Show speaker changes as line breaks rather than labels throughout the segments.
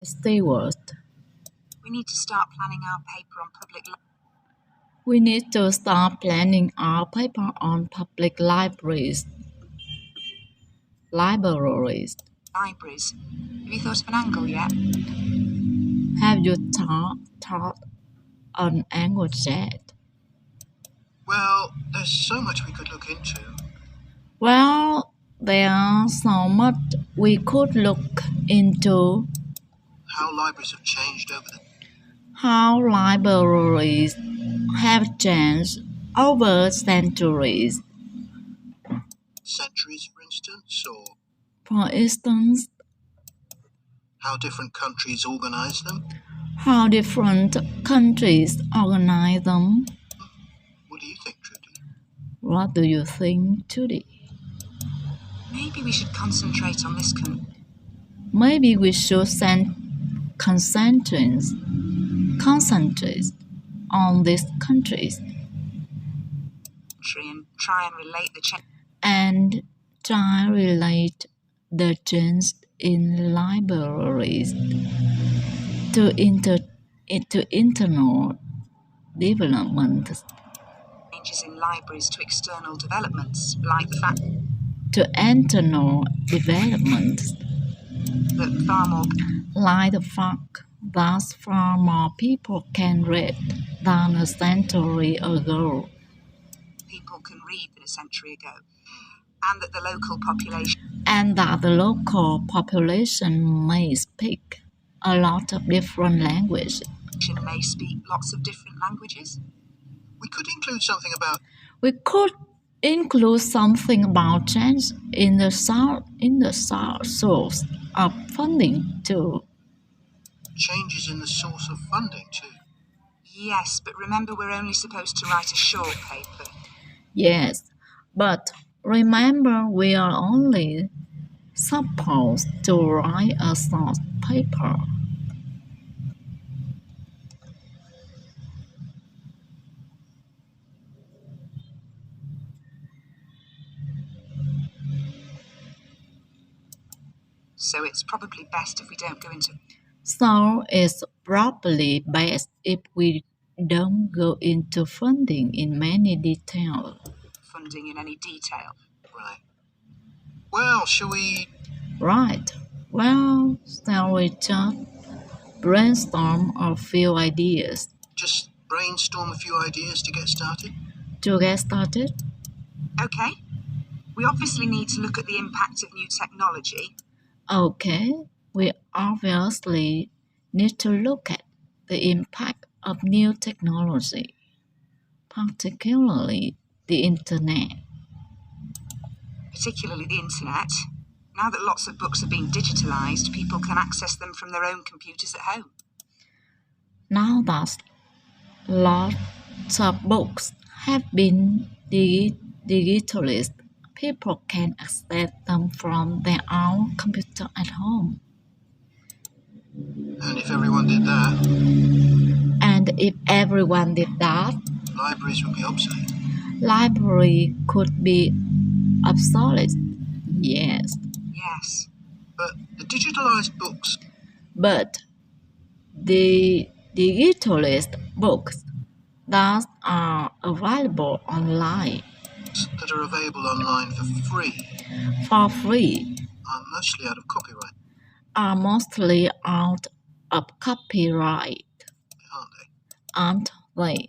Stewart.
We need to start planning our paper on public
We need to start planning our paper on public libraries. Libraries.
libraries. Have you thought of an angle yet?
Have you thought an angle yet?
Well, there's so much we could look into.
Well, there's so much we could look into.
How libraries have changed over the
How libraries have changed over centuries.
centuries, for instance, or
For instance,
how different countries organize them.
how different countries organize them.
What do you think, Trudy?
What do you think, Judy?
Maybe we should concentrate on this
Maybe we should concentrate on these countries
country and try and relate the change.
and try relate the change in libraries to internal developments,
Changes in libraries to external developments, like the fact
to internal developments,
that far more
like the fact that far more people can read than a century ago,
people can read than a century ago, and that the local population
and that the local population may speak a lot of different languages.
may speak lots of different languages.
We could include something about
We could include something about change in the source of funding too.
changes in the source of funding, too.
Yes, but remember we're only supposed to write a short paper.
Yes, but remember we are only supposed to write a short paper.
So it's probably best if we don't go into
So it's probably best if we don't go into funding in many detail.
funding in any detail.
Right. Well, shall we?
Right. Well, shall we just brainstorm a few ideas
Just brainstorm a few ideas to get started?
to get started?
Okay. We obviously need to look at the impact of new technology.
Okay, we obviously need to look at the impact of new technology, particularly the internet.
Particularly the internet. Now that lots of books are being digitalized, people can access them from their own computers at home.
Now that lots of books have been digitalized, people can access them from their own computer at home.
And if everyone did that,
And if everyone did that,
libraries would be obsolete.
library could be obsolete. Yes,
Yes.
But the digitalized books,
but the digitalized books that are available online
that are available online
for free
are mostly out of copyright,
are mostly out of copyright,
aren't they?
aren't they?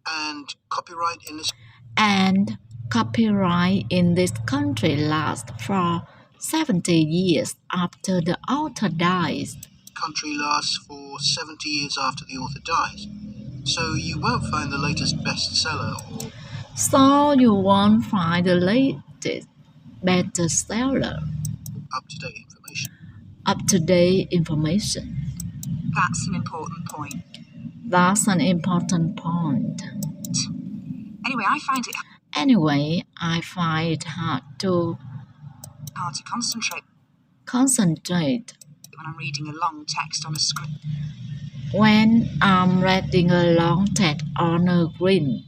And copyright in this
And copyright in this country lasts for 70 years after the author dies.
country lasts for 70 years after the author dies. So you won't find the latest bestseller or
So you won't find the latest bestseller,
up-to-date information.
up-to-date information.
That's an important point.
That's an important point.
Anyway, I find it
hard to
hard to
concentrate
when I'm reading a long text on a screen.
when I'm reading a long text on a screen.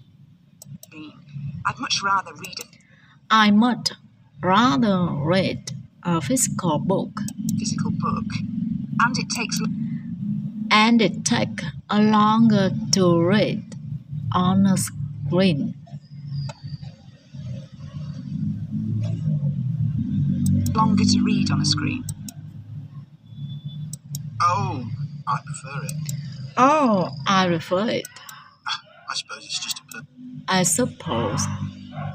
I'd much rather read
I much rather read a physical book
And it takes
a longer to read on a screen.
longer to read on a screen.
Oh, I prefer it.
Oh, I prefer it.
I suppose it's just a
I suppose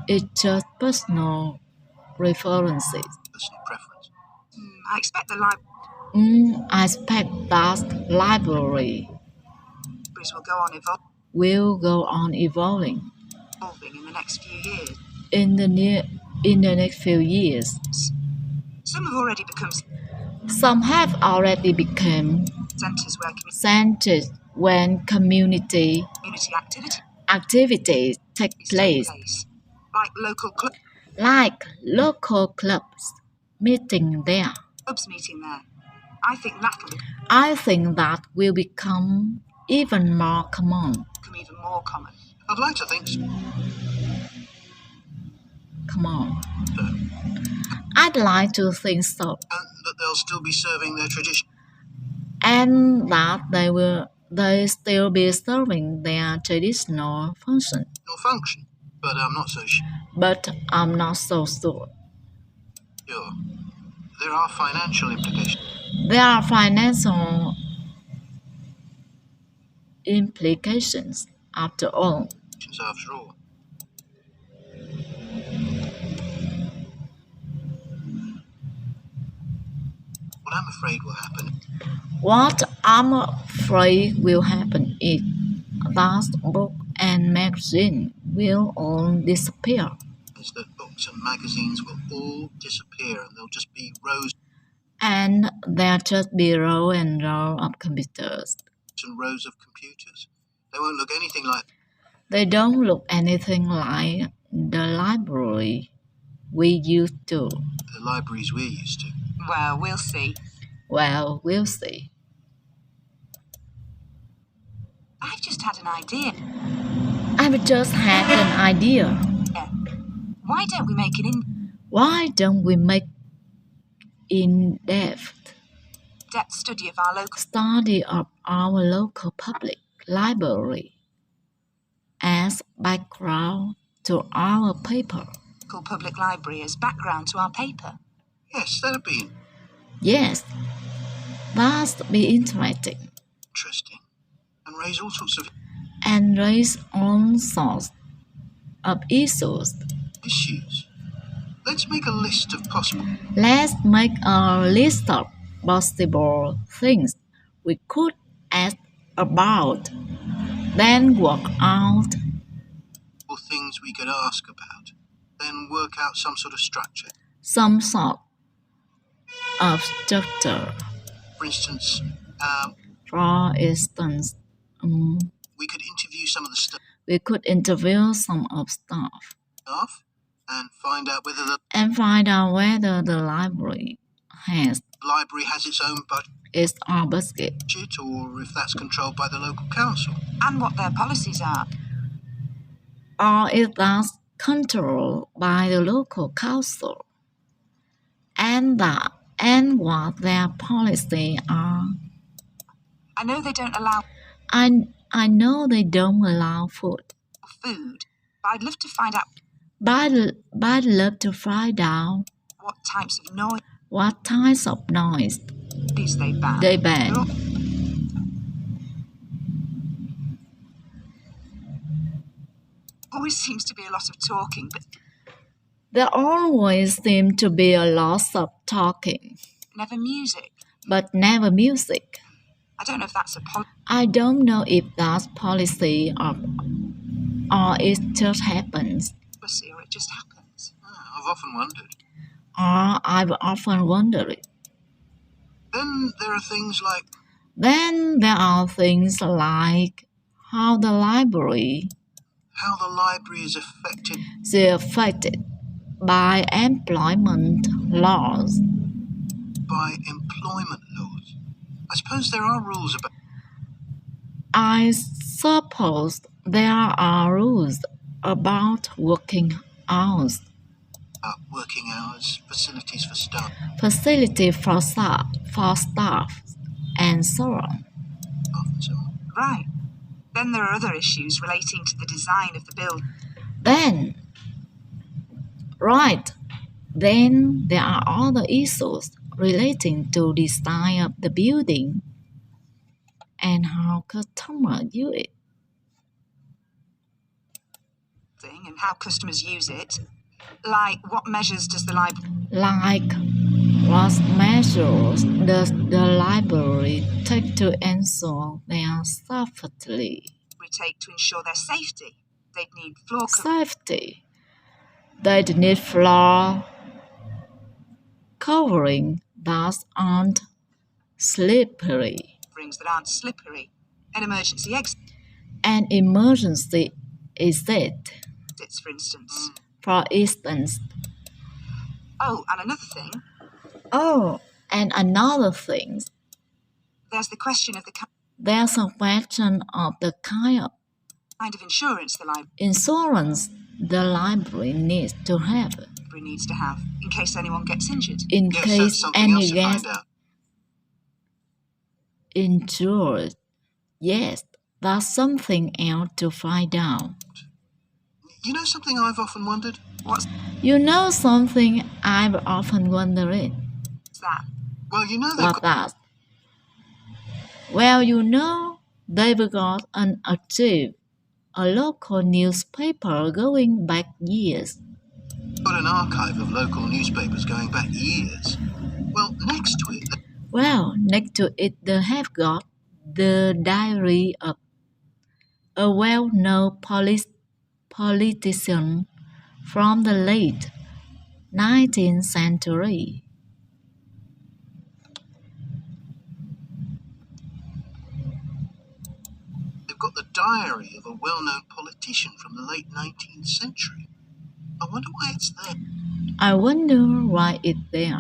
it's just personal preferences.
personal preference.
I expect the libraries
I expect that library
will go on
evolving
evolving in the next few years.
in the next few years.
Some have already become
Some have already become
centres where
centers when community
community
activities take place,
like local
like local clubs meeting there.
clubs meeting there. I think that'll
I think that will become even more common.
become even more common.
I'd like to think so.
Come on. I'd like to think so.
And that they'll still be serving their tradition.
And that they still be serving their traditional function.
Or function. But I'm not so
But I'm not so sure.
sure. There are financial implications.
There are financial implications after all.
After all. What I'm afraid will happen
What I'm afraid will happen is that book and magazine will all disappear.
is that books and magazines will all disappear and there'll just be rows
And there'll just be row and row of computers.
and rows of computers. They won't look anything like
They don't look anything like the library we used to.
the libraries we're used to.
Well, we'll see.
Well, we'll see.
I've just had an idea.
I've just had an idea.
Why don't we make an
Why don't we make in-depth
in-depth study
study of our local public library as background to our paper?
local public library as background to our paper?
Yes, that'd be
Yes, that'd be interesting
interesting. And raise all sorts of
and raise all sorts of issues.
issues. Let's make a list of possible
Let's make a list of possible things we could ask about, then work out
things we could ask about. Then work out some sort of structure.
some sort of structure.
For instance,
For instance,
we could interview some of the
we could interview some of staff
staff and find out whether the
library has
library has its own
its own budget
or if that's controlled by the local council.
And what their policies are.
or if that's controlled by the local council, and what their policies are.
I know they don't allow
I know they don't allow food,
food, but I'd love to find out
but I'd love to find out
what types of noise
what types of noise
they ban.
they ban.
Always seems to be a lot of talking, but
There always seems to be a lot of talking,
never music.
but never music.
I don't know if that's a policy
I don't know if that's policy or it just happens,
or it just happens.
I've often wondered.
or I've often wondered it.
Then there are things like
Then there are things like how the library
is affected
is affected by employment laws.
by employment laws. I suppose there are rules about
I suppose there are rules about working hours,
working hours, facilities for staff,
facility for staff, and so on.
And so on.
Right. Then there are other issues relating to the design of the building.
Then there are other issues relating to design of the building and how customers use it.
And how customers use it. Like, what measures does the library
Like, what measures does the library take to ensure their safety?
take to ensure their safety? They'd need floor
Safety. They'd need floor covering that aren't slippery.
coverings that aren't slippery. An emergency
An emergency exit,
exits, for instance.
for instance.
Oh, and another thing,
Oh, and another thing,
there's the question of the
there's a question of the kind of
kind of insurance the library
insurance the library needs to have
needs to have in case anyone gets injured.
in
Yes,
case
that's something
any
else to
gets
find out.
injured. Yes, that's something else to find out.
You know something I've often wondered?
What's
You know something I've often wondered?
that?
Well, you know they've
What that? Well, you know, they've got an archive, a local newspaper going back years.
got an archive of local newspapers going back years. Well, next to it,
Well, next to it, they have got the diary of a well-known politician from the late 19th century.
they've got the diary of a well-known politician from the late 19th century. I wonder why it's there.
I wonder why it's there.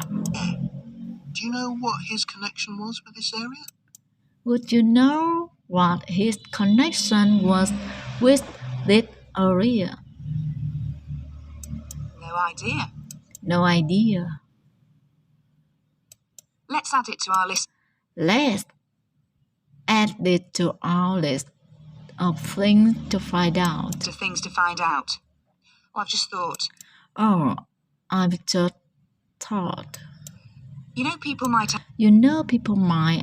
Do you know what his connection was with this area?
Would you know what his connection was with this area?
No idea.
No idea.
Let's add it to our list.
Let's add it to our list of things to find out.
To things to find out. Oh, I've just thought.
Oh, I've just thought.
You know, people might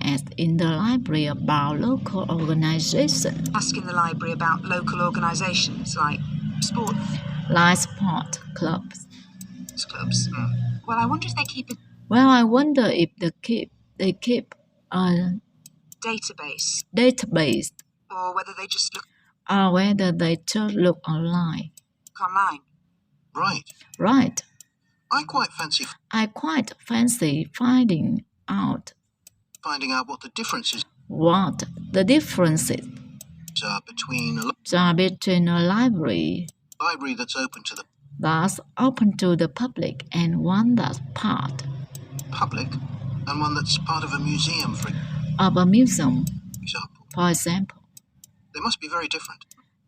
ask in the library about local organizations,
ask in the library about local organisations like sport
like sport clubs.
clubs. Well, I wonder if they keep a
Well, I wonder if they keep a
database or whether they just look
or whether they just look online.
online.
Right.
Right.
I quite fancy
finding out
what the differences
what the differences
are between a
are between a library
library that's open to the
that's open to the public and one that's part
public and one that's part of a museum, for
of a museum,
example.
for example.
They must be very different.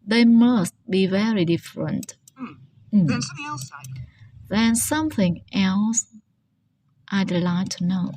They must be very different.
Then something else,
Then something else I'd like to know.